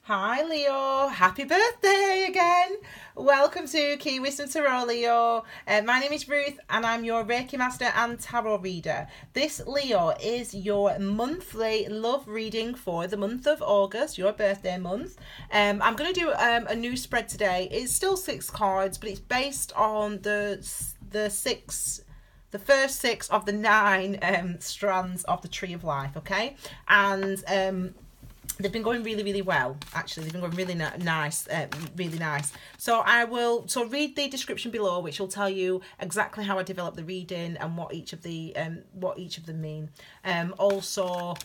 Hi Leo, happy birthday again. Welcome to Key Wisdom Tarot, Leo. My name is Ruth and I'm your Reiki Master and Tarot Reader. This, Leo, is your monthly love reading for the month of August, your birthday month. I'm going to do a new spread today. It's still 6 cards, but it's based on the first 6 of the 9 strands of the Tree of Life, okay? And they've been going really, really well. Actually, they've been going really nice, really nice. So read the description below, which will tell you exactly how I develop the reading and what each of them mean. Also,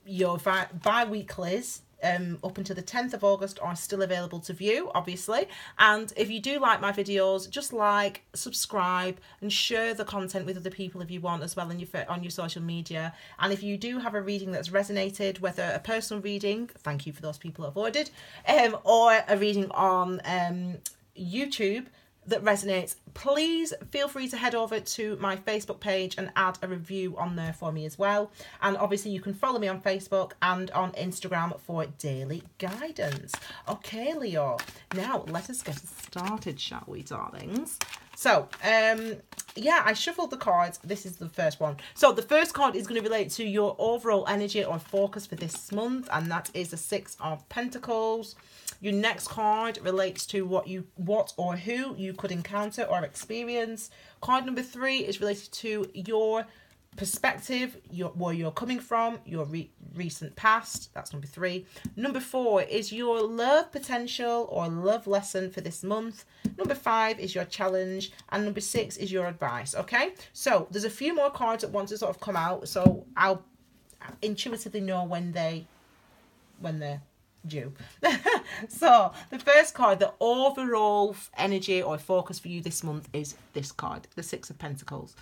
your bi-weeklies up until the 10th of August are still available to view, obviously. And if you do like my videos, just like, subscribe and share the content with other people if you want as well on your social media. And if you do have a reading that's resonated, whether a personal reading, thank you for those people that have ordered, or a reading on YouTube that resonates, please feel free to head over to my Facebook page and add a review on there for me as well. And obviously you can follow me on Facebook and on Instagram for daily guidance. Okay, Leo, now let us get started, shall we, darlings? So, I shuffled the cards. This is the first one. So the first card is going to relate to your overall energy or focus for this month, and that is the 6 of Pentacles. Your next card relates to what or who you could encounter or experience. Card number 3 is related to your perspective, where you're coming from, your recent past. That's number 3. Number 4 is your love potential or love lesson for this month. Number 5 is your challenge, and number 6 is your advice. Okay, so there's a few more cards that want to sort of come out, so I'll intuitively know when they're due. So the first card, the overall energy or focus for you this month is this card, the 6 of Pentacles.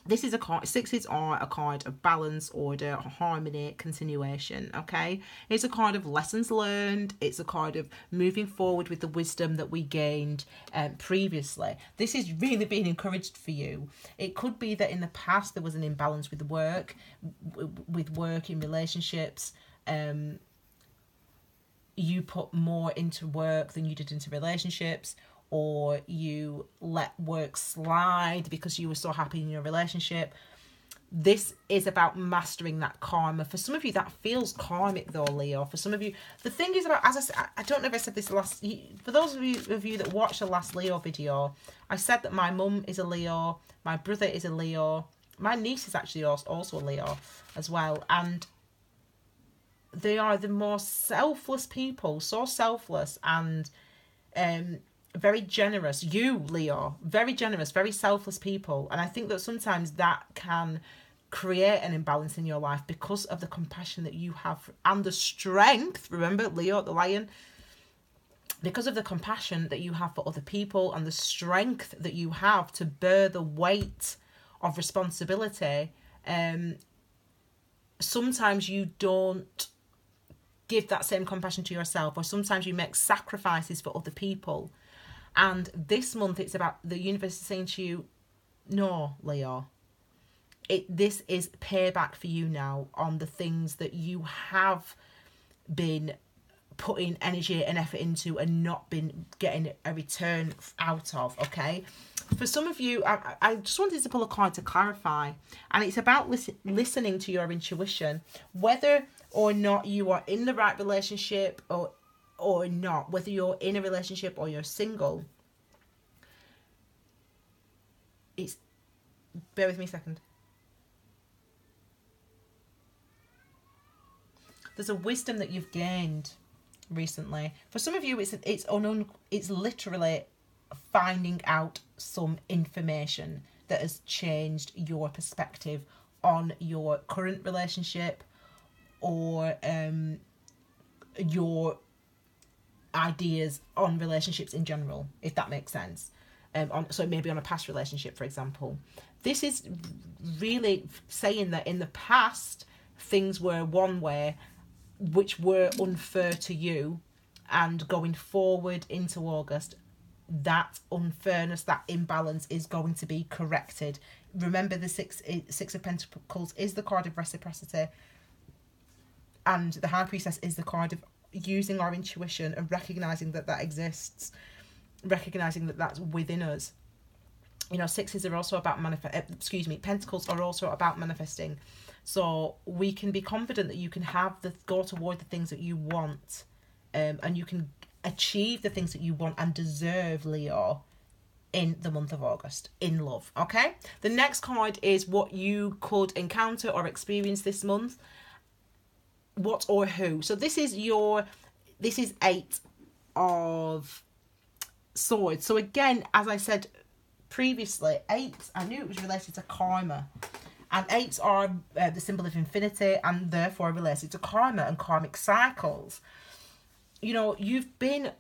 This is a card, 6s are a card of balance, order, harmony, continuation, okay? It's a card of lessons learned. It's a card of moving forward with the wisdom that we gained previously. This is really being encouraged for you. It could be that in the past there was an imbalance with work in relationships. You put more into work than you did into relationships, or you let work slide because you were so happy in your relationship. This is about mastering that karma. For some of you, that feels karmic though, Leo. For some of you, the thing is about, as I said, I don't know if I said this last, for those of you that watched the last Leo video, I said that my mum is a Leo, my brother is a Leo, my niece is actually also a Leo as well, and they are the most selfless people, so selfless and very generous. You, Leo, very generous, very selfless people. And I think that sometimes that can create an imbalance in your life because of the compassion that you have and the strength. Remember, Leo, the lion, because of the compassion that you have for other people and the strength that you have to bear the weight of responsibility. Sometimes you don't give that same compassion to yourself, or sometimes you make sacrifices for other people. And this month it's about the universe is saying to you, no, Leo, this is payback for you now on the things that you have been putting energy and effort into and not been getting a return out of, okay? For some of you, I just wanted to pull a card to clarify, and it's about listening to your intuition, whether or not you are in the right relationship or not, whether you're in a relationship or you're single. Bear with me a second. There's a wisdom that you've gained recently. For some of you, it's literally finding out some information that has changed your perspective on your current relationship or your ideas on relationships in general, if that makes sense. So maybe on a past relationship, for example. This is really saying that in the past things were one way, which were unfair to you, and going forward into August, that unfairness, that imbalance is going to be corrected. Remember, the six of Pentacles is the card of reciprocity, and the High Priestess is the card of using our intuition and recognizing that that exists, recognizing that that's within us. You know, sixes are also about pentacles are also about manifesting. So we can be confident that you can go toward the things that you want, and you can achieve the things that you want and deserve, Leo, in the month of August, in love. Okay, the next card is what you could encounter or experience this month. What or who. So this is 8 of swords. So again, as I said previously, 8s, I knew it was related to karma, and 8s are the symbol of infinity, and therefore related to karma and karmic cycles. You know, you've been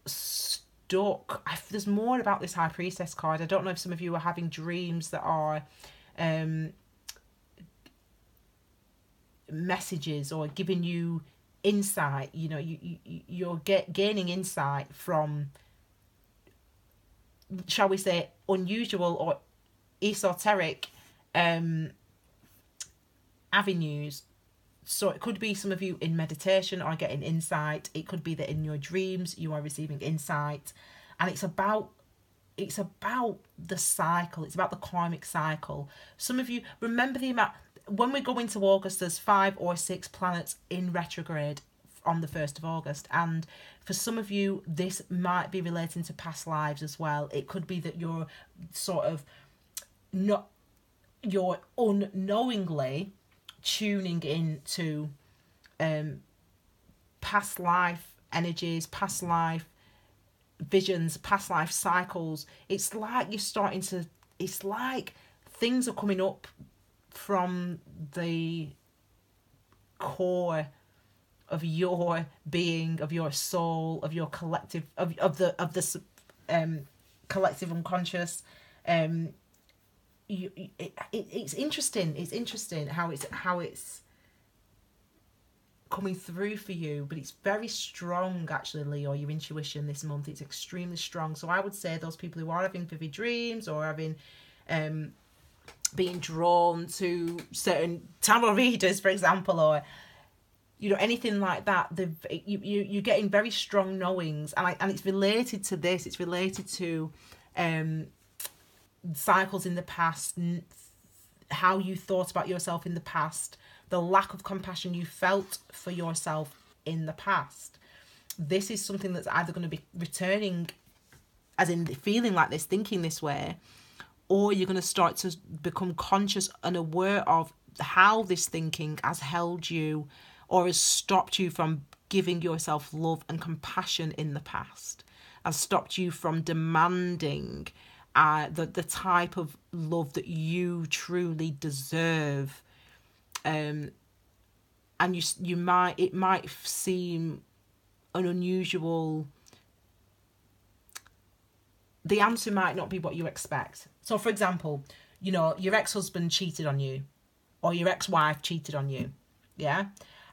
stuck. There's more about this High Priestess card. I don't know if some of you are having dreams that are messages or giving you insight. You know, you're gaining insight from, shall we say, unusual or esoteric avenues. So it could be some of you in meditation are getting insight. It could be that in your dreams you are receiving insight, and it's about the cycle. It's about the karmic cycle. Some of you remember the amount, when we go into August, there's 5 or 6 planets in retrograde on the 1st of August, and for some of you this might be relating to past lives as well. It could be that you're you're unknowingly tuning into past life energies, past life visions, past life cycles. It's like it's like things are coming up from the core of your being, of your soul, of your collective, of the collective unconscious. It's interesting. It's interesting how it's coming through for you, but it's very strong actually, Leo. Your intuition this month, it's extremely strong. So I would say those people who are having vivid dreams or having being drawn to certain tarot readers, for example, or you know, anything like that, you're getting very strong knowings, and it's related to this. It's related to cycles in the past, how you thought about yourself in the past, the lack of compassion you felt for yourself in the past. This is something that's either going to be returning, as in feeling like this, thinking this way, or you're going to start to become conscious and aware of how this thinking has held you or has stopped you from giving yourself love and compassion in the past, has stopped you from demanding the type of love that you truly deserve. And it might seem an unusual, the answer might not be what you expect. So for example, you know, your ex-husband cheated on you, or your ex-wife cheated on you, yeah,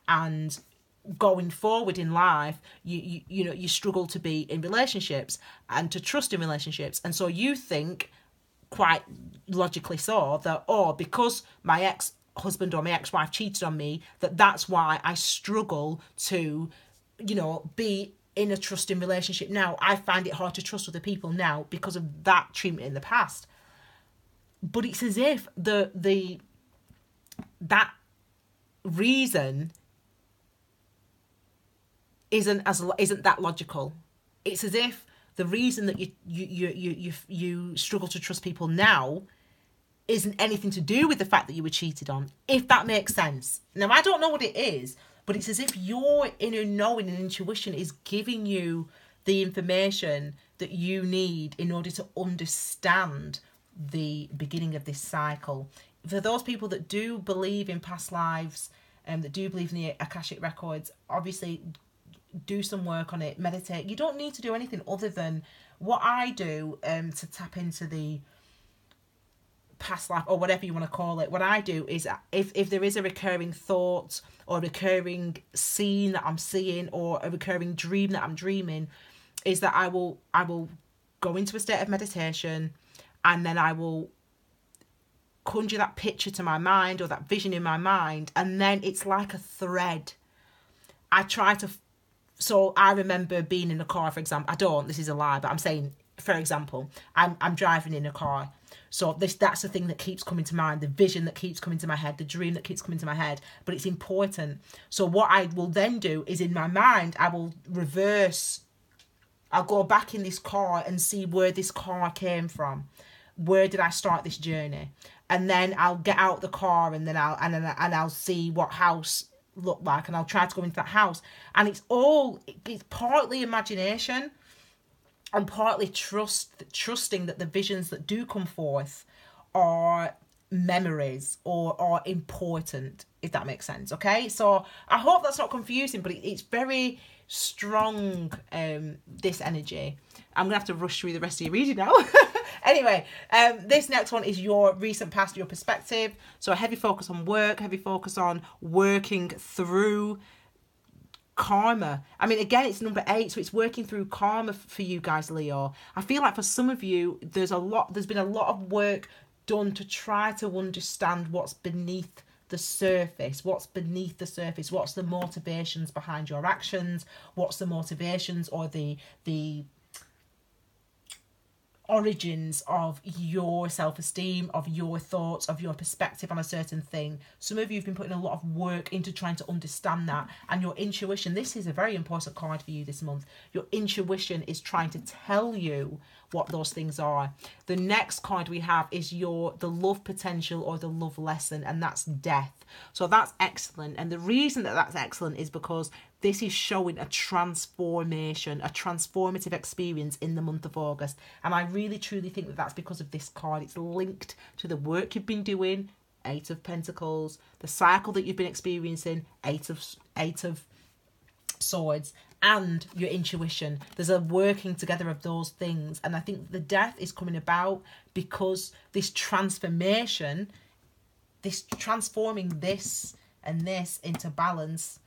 and going forward in life, you know, you struggle to be in relationships and to trust in relationships, and so you think, quite logically so, that because my ex-husband or my ex-wife cheated on me, that's why I struggle to, you know, be in a trusting relationship now. I find it hard to trust other people now because of that treatment in the past. But it's as if that reason isn't that logical. It's as if the reason that you struggle to trust people now isn't anything to do with the fact that you were cheated on, if that makes sense. Now, I don't know what it is, but it's as if your inner knowing and intuition is giving you the information that you need in order to understand the beginning of this cycle. For those people that do believe in past lives and that do believe in the Akashic records, obviously do some work on it, meditate. You don't need to do anything other than what I do to tap into the past life, or whatever you want to call it. What I do is, if there is a recurring thought or a recurring scene that I'm seeing or a recurring dream that I'm dreaming, is that I will go into a state of meditation, and then I will conjure that picture to my mind or that vision in my mind, and then it's like a thread. I try to So I remember being in a car, for example. I don't, this is a lie, but I'm saying, for example, I'm driving in a car. So that's the thing that keeps coming to mind, the vision that keeps coming to my head, the dream that keeps coming to my head, but it's important. So what I will then do is, in my mind, I will reverse. I'll go back in this car and see where this car came from. Where did I start this journey? And then I'll get out the car, and then I'll see what house looked like, and I'll try to go into that house. And it's partly imagination and partly trusting that the visions that do come forth are memories or are important, if that makes sense. Okay, so I hope that's not confusing, but it's very strong, this energy. I'm gonna have to rush through the rest of your reading now. Anyway, this next one is your recent past, your perspective. So a heavy focus on work, heavy focus on working through karma. I mean, again, it's number 8, so it's working through karma for you guys, Leo. I feel like for some of you, there's been a lot of work done to try to understand what's beneath the surface. What's beneath the surface? What's the motivations behind your actions? What's the motivations or the origins of your self-esteem, of your thoughts, of your perspective on a certain thing? Some of you have been putting a lot of work into trying to understand that, and your intuition, this is a very important card for you this month. Your intuition is trying to tell you what those things are. The next card we have is the love potential or the love lesson, and that's death. So that's excellent, and the reason that that's excellent is because this is showing a transformation, a transformative experience in the month of August. And I really, truly think that that's because of this card. It's linked to the work you've been doing, 8 of Pentacles, the cycle that you've been experiencing, 8 of Swords, and your intuition. There's a working together of those things. And I think the death is coming about because this transformation, this transforming this and this into balance,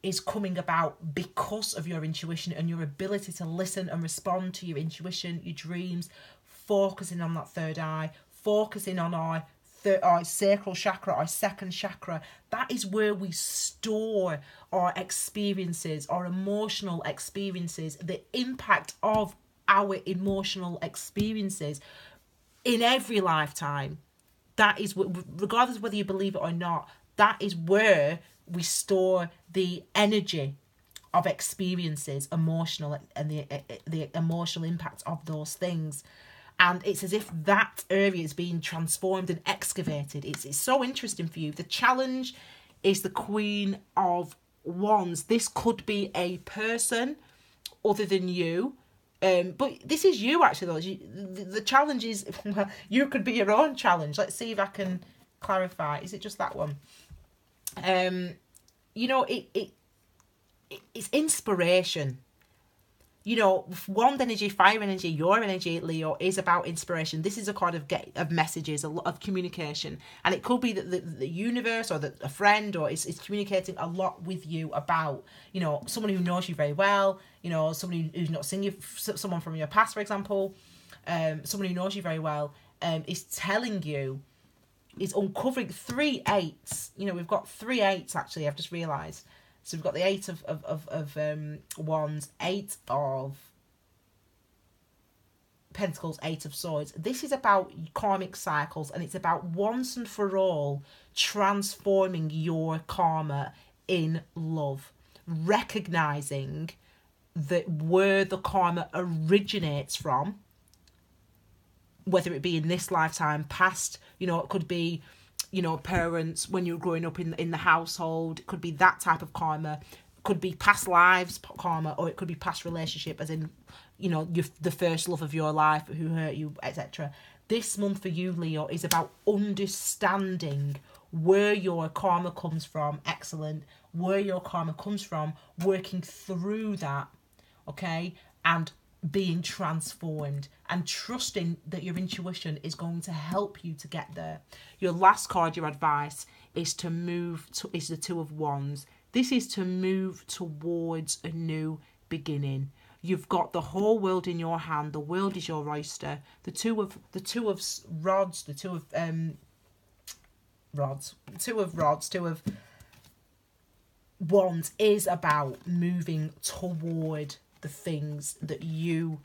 is coming about because of your intuition and your ability to listen and respond to your intuition, your dreams, focusing on that third eye, focusing on our sacral chakra, our second chakra. That is where we store our experiences, our emotional experiences, the impact of our emotional experiences in every lifetime. That is, regardless of whether you believe it or not, that is where we store the energy of experiences, emotional, and the emotional impact of those things. And it's as if that area is being transformed and excavated. It's so interesting for you. The challenge is the Queen of Wands. This could be a person other than you. But this is you, actually, though. The challenge is, well, you could be your own challenge. Let's see if I can clarify. Is it just that one? You know, it's inspiration. You know, wand energy, fire energy, your energy, Leo, is about inspiration. This is a card of messages, a lot of communication. And it could be that the universe or a friend or is communicating a lot with you about, you know, someone who knows you very well, you know, somebody who's not seen you, someone from your past, for example, someone who knows you very well, is telling you, is uncovering 3 8s. You know, we've got 3 8s, actually, I've just realised. So we've got the 8 of Wands, 8 of Pentacles, 8 of Swords. This is about karmic cycles, and it's about once and for all transforming your karma in love. Recognising that where the karma originates from, whether it be in this lifetime, past, you know, it could be, you know, parents when you're growing up in the household. It could be that type of karma. It could be past lives karma, or it could be past relationship, as in, you know, the first love of your life who hurt you, etc. This month for you, Leo, is about understanding where your karma comes from. Excellent. Where your karma comes from, working through that, okay, and being transformed and trusting that your intuition is going to help you to get there. Your last card, your advice, is to move to, is the 2 of Wands. This is to move towards a new beginning. You've got the whole world in your hand. The world is your oyster. The two of rods, the 2 of rods, 2 of rods, 2 of Wands is about moving toward the things that you,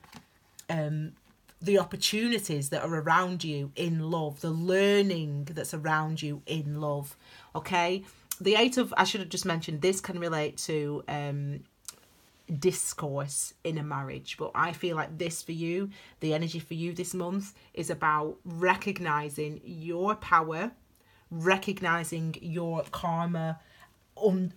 the opportunities that are around you in love, the learning that's around you in love. Okay, the Eight of, I should have just mentioned, this can relate to discourse in a marriage, but I feel like this for you, the energy for you this month is about recognizing your power, recognizing your karma,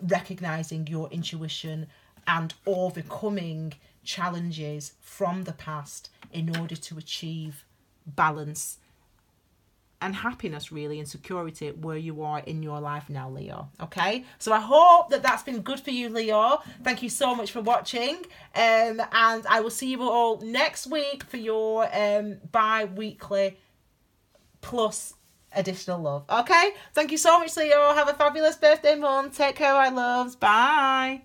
recognizing your intuition, and overcoming challenges from the past in order to achieve balance and happiness, really, and security where you are in your life now, Leo. Okay, so I hope that that's been good for you, Leo. Thank you so much for watching, and I will see you all next week for your bi-weekly plus additional love. Okay, thank you so much, Leo. Have a fabulous birthday month. Take care, my loves. Bye.